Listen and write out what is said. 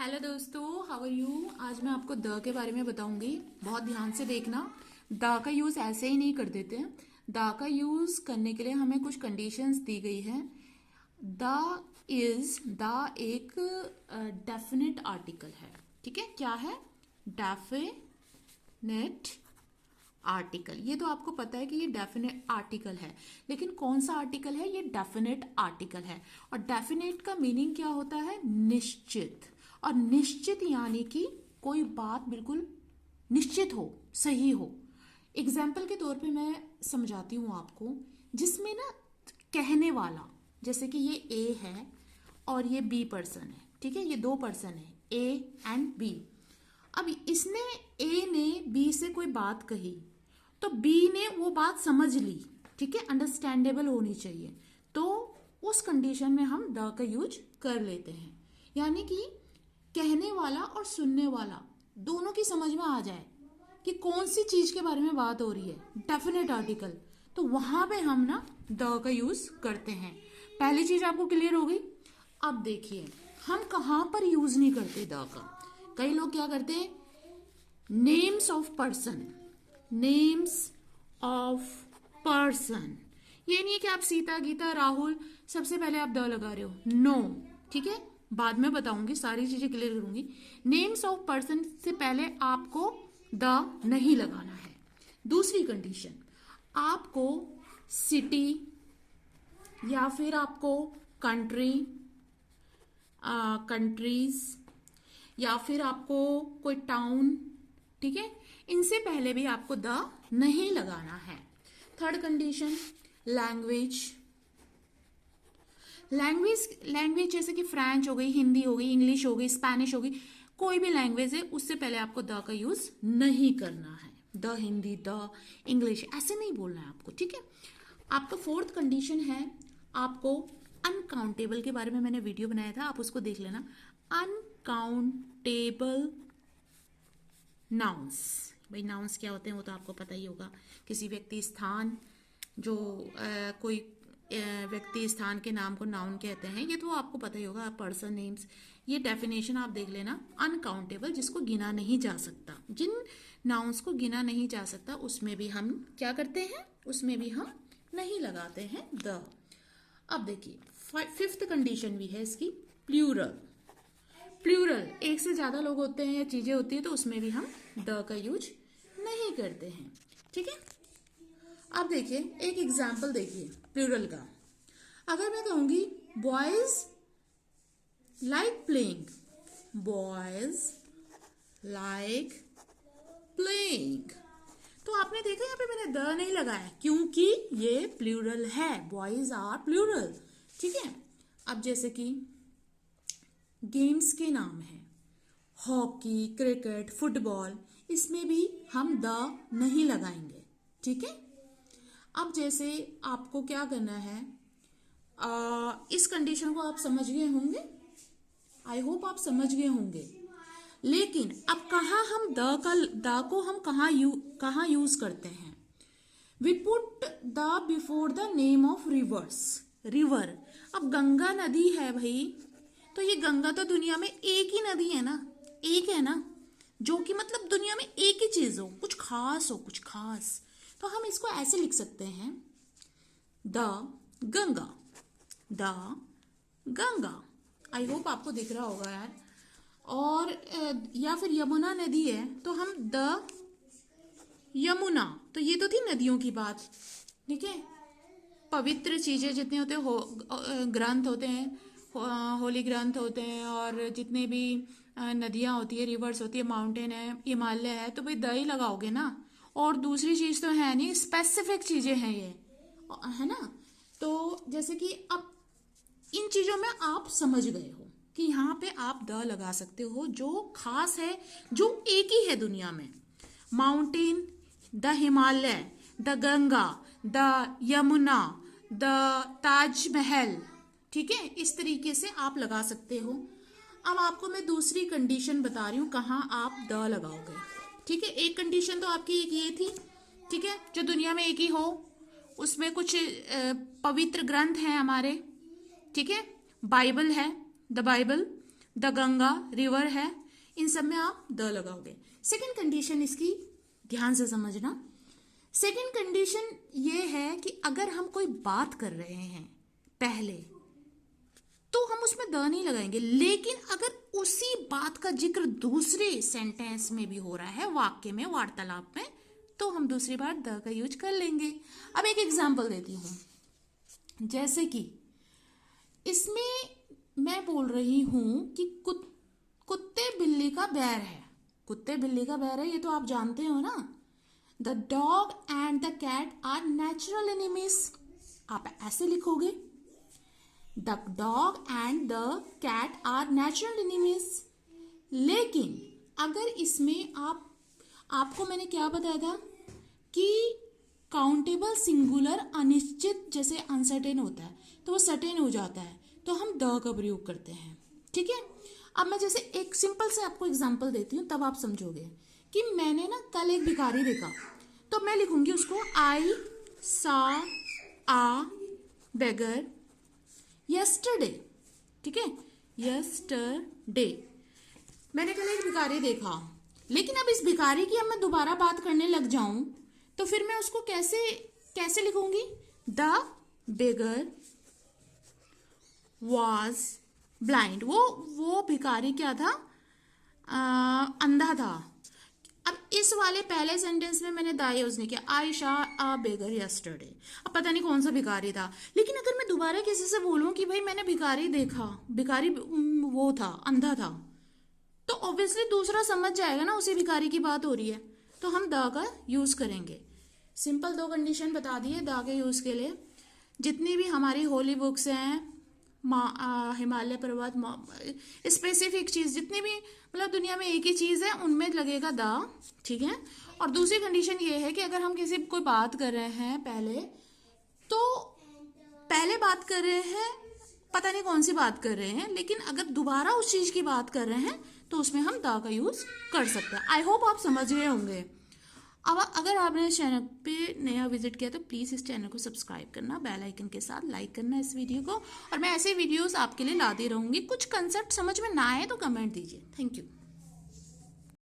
Hello दोस्तों, how are you. आज मैं आपको द के बारे में बताऊंगी। बहुत ध्यान से देखना। द का यूज़ ऐसे ही नहीं कर देते हैं। द का यूज़ करने के लिए हमें कुछ कंडीशंस दी गई हैं। द एक डेफिनेट आर्टिकल है। ठीक है, क्या है? Definite article. ये तो आपको पता है कि ये डेफिनेट आर्टिकल है, लेकिन कौन सा आर्टिकल है? ये डेफिनेट आर्टिकल है। और डेफिनेट का मीनिंग क्या होता है? निश्चित। और निश्चित यानी कि कोई बात बिल्कुल निश्चित हो, सही हो। एग्जाम्पल के तौर पे मैं समझाती हूँ आपको, जिसमें ना कहने वाला, जैसे कि ये ए है और ये बी पर्सन है। ठीक है, ये दो पर्सन है, ए एंड बी। अब इसने ए ने बी से कोई बात कही तो बी ने वो बात समझ ली। ठीक है, अंडरस्टैंडेबल होनी चाहिए। तो उस कंडीशन में हम द का यूज कर लेते हैं। यानी कि कहने वाला और सुनने वाला दोनों की समझ में आ जाए कि कौन सी चीज के बारे में बात हो रही है, डेफिनेट आर्टिकल, तो वहां पे हम ना द का यूज करते हैं। पहली चीज आपको क्लियर हो गई। अब देखिए हम कहाँ पर यूज नहीं करते द का। कई लोग क्या करते हैं, names of person, names of person. ये नहीं है कि आप सीता, गीता, राहुल, सबसे पहले आप द लगा रहे हो। नो, ठीक है, बाद में बताऊंगी, सारी चीजें क्लियर करूंगी। नेम्स ऑफ पर्सन से पहले आपको द नहीं लगाना है। दूसरी कंडीशन, आपको सिटी या फिर आपको कंट्री, कंट्रीज, या फिर आपको कोई टाउन, ठीक है, इनसे पहले भी आपको द नहीं लगाना है। Third condition, language. लैंग्वेज जैसे कि फ्रेंच हो गई, हिंदी हो गई, इंग्लिश हो गई, स्पेनिश हो गई, कोई भी लैंग्वेज है, उससे पहले आपको द का यूज नहीं करना है। द हिंदी, द इंग्लिश, ऐसे नहीं बोलना है आपको। ठीक है। आपका फोर्थ कंडीशन है, आपको अनकाउंटेबल के बारे में मैंने वीडियो बनाया था, आप उसको देख लेना। Uncountable nouns. भाई नाउन्स क्या होते हैं वो तो आपको पता ही होगा। किसी व्यक्ति स्थान, जो कोई व्यक्ति स्थान के नाम को नाउन कहते हैं, ये तो आपको पता ही होगा। पर्सन नेम्स, ये डेफिनेशन आप देख लेना। अनकाउंटेबल, जिसको गिना नहीं जा सकता, जिन नाउन्स को गिना नहीं जा सकता, उसमें भी हम क्या करते हैं, उसमें भी हम नहीं लगाते हैं द। अब देखिए फिफ्थ कंडीशन भी है इसकी, प्लूरल। प्लूरल, एक से ज्यादा लोग होते हैं या चीजें होती है, तो उसमें भी हम द का यूज नहीं करते हैं। ठीक है। अब देखिए एक एग्जाम्पल देखिए प्लूरल का। अगर मैं कहूंगी boys like playing, boys like playing, तो आपने देखा यहाँ पे मैंने द नहीं लगाया, क्योंकि ये प्लूरल है। Boys are plural. ठीक है। अब जैसे कि गेम्स के नाम है, हॉकी, क्रिकेट, फुटबॉल, इसमें भी हम द नहीं लगाएंगे। ठीक है। अब जैसे आपको क्या करना है, इस कंडीशन को आप समझ गए होंगे, आई होप आप समझ गए होंगे। लेकिन अब कहाँ हम द को हम कहाँ यूज करते हैं? We put the before the name of rivers. River, अब गंगा नदी है भाई, तो ये गंगा तो दुनिया में एक ही नदी है ना, एक है ना, जो कि मतलब दुनिया में एक ही चीज हो, कुछ खास हो, कुछ खास, तो हम इसको ऐसे लिख सकते हैं, the Ganga, the Ganga. I hope आपको दिख रहा होगा यार। और या फिर यमुना नदी है तो हम द यमुना, तो ये तो थी नदियों की बात। ठीक है। पवित्र चीजें जितने होते हैं, ग्रंथ होते हैं, होली ग्रंथ होते हैं, और जितने भी नदियां होती है, रिवर्स होती है, माउंटेन है, हिमालय है, तो भाई द ही लगाओगे ना। और दूसरी चीज तो है नहीं, स्पेसिफिक चीजें हैं ये, है ना। तो जैसे कि अब इन चीजों में आप समझ गए हो कि यहाँ पे आप द लगा सकते हो, जो खास है, जो एक ही है दुनिया में। Mountain, the Himalaya, the Ganga, the Yamuna, the Taj Mahal. ठीक है, इस तरीके से आप लगा सकते हो। अब आपको मैं दूसरी कंडीशन बता रही हूँ कहाँ आप द लगाओगे। ठीक है, एक कंडीशन तो आपकी एक ये थी, ठीक है, जो दुनिया में एक ही हो, उसमें कुछ पवित्र ग्रंथ हैं हमारे, ठीक है, बाइबल है, the Bible, the Ganga river है, इन सब में आप द लगाओगे। सेकंड कंडीशन इसकी ध्यान से समझना। सेकंड कंडीशन ये है कि अगर हम कोई बात कर रहे हैं पहले तो हम उसमें द नहीं लगाएंगे, लेकिन अगर उसी बात का जिक्र दूसरे सेंटेंस में भी हो रहा है, वाक्य में, वार्तालाप में, तो हम दूसरी बार द का यूज कर लेंगे। अब एक एग्जांपल देती हूं, जैसे कि इसमें मैं बोल रही हूं कि कुत्ते बिल्ली का बैर है। कुत्ते बिल्ली का बैर है, ये तो आप जानते हो ना। The dog and the cat are natural enemies, आप ऐसे लिखोगे, the dog and the cat are natural enemies. लेकिन अगर इसमें आपको मैंने क्या बताया था कि काउंटेबल सिंगुलर अनिश्चित जैसे अनसर्टेन होता है तो वो सर्टेन हो जाता है, तो हम द का प्रयोग करते हैं। ठीक है, अब मैं जैसे एक सिंपल से आपको एग्जांपल देती हूँ, तब आप समझोगे कि मैंने ना कल एक भिखारी देखा, तो मैं लिखूंगी उसको आई सा आ बेगर यस्टरडे। ठीक है, यस्टरडे मैंने कल एक भिखारी देखा, लेकिन अब इस भिखारी की अब मैं दोबारा बात करने लग जाऊं तो फिर मैं उसको कैसे लिखूंगी? The beggar was blind. वो भिखारी क्या था? अंधा था। अब इस वाले पहले सेंटेंस में मैंने द यूज नहीं किया, आई शा अ बेगर यस्टरडे। अब पता नहीं कौन सा भिखारी था, लेकिन अगर मैं दोबारा किसी से बोलूं कि भाई मैंने भिखारी देखा, भिखारी वो था, अंधा था, तो ऑब्वियसली दूसरा समझ जाएगा ना उसी भिखारी की बात हो रही है, तो हम द का यूज करेंगे। सिंपल दो कंडीशन बता दिए द के यूज के लिए। जितनी भी हमारी होली बुक्स हैं, हिमालय पर्वत, स्पेसिफिक चीज जितनी भी मतलब दुनिया में एक ही चीज है उनमें लगेगा द। ठीक है, और दूसरी कंडीशन ये है कि अगर हम किसी कोई बात कर रहे हैं पहले बात कर रहे हैं, पता नहीं कौन सी बात कर रहे हैं, लेकिन अगर दोबारा उस चीज की बात कर रहे हैं तो उसमें हम द का यूज कर सकते हैं। आई होप आप समझ गए होंगे। अब अगर आपने इस चैनल पे नया विजिट किया तो प्लीज़ इस चैनल को सब्सक्राइब करना, बेल आइकन के साथ लाइक करना इस वीडियो को, और मैं ऐसे वीडियोस आपके लिए लाती रहूँगी। कुछ कंसेप्ट समझ में ना आए तो कमेंट दीजिए। Thank you.